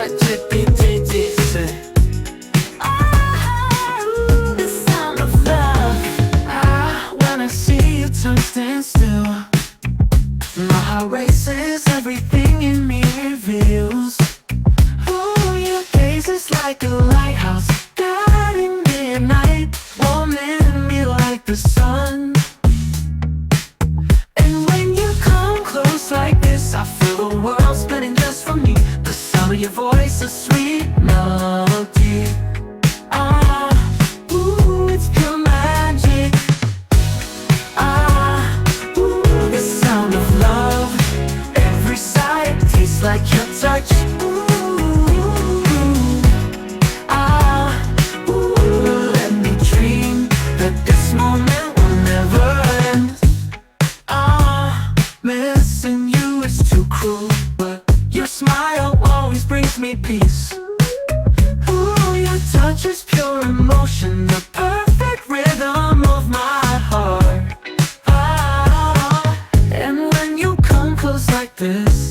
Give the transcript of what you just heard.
EDM-THGO. The sound of love. When I see you turn stand still, my heart races, everything in me reveals. Ooh, your gaze is like a lighthouse, guiding me at night, warming me like the sun. And when you come close like this, I feel the world spinning just for me. The sound of your voice, a sweet melody. Ooh, it's pure magic. The sound of love. Every sight tastes like your touch. Let me dream that this moment will never end. Missing you is too cruel, but your smile always brings me peace. Ooh, your touch is pure emotion, the perfect rhythm of my heart. And when you come close like this,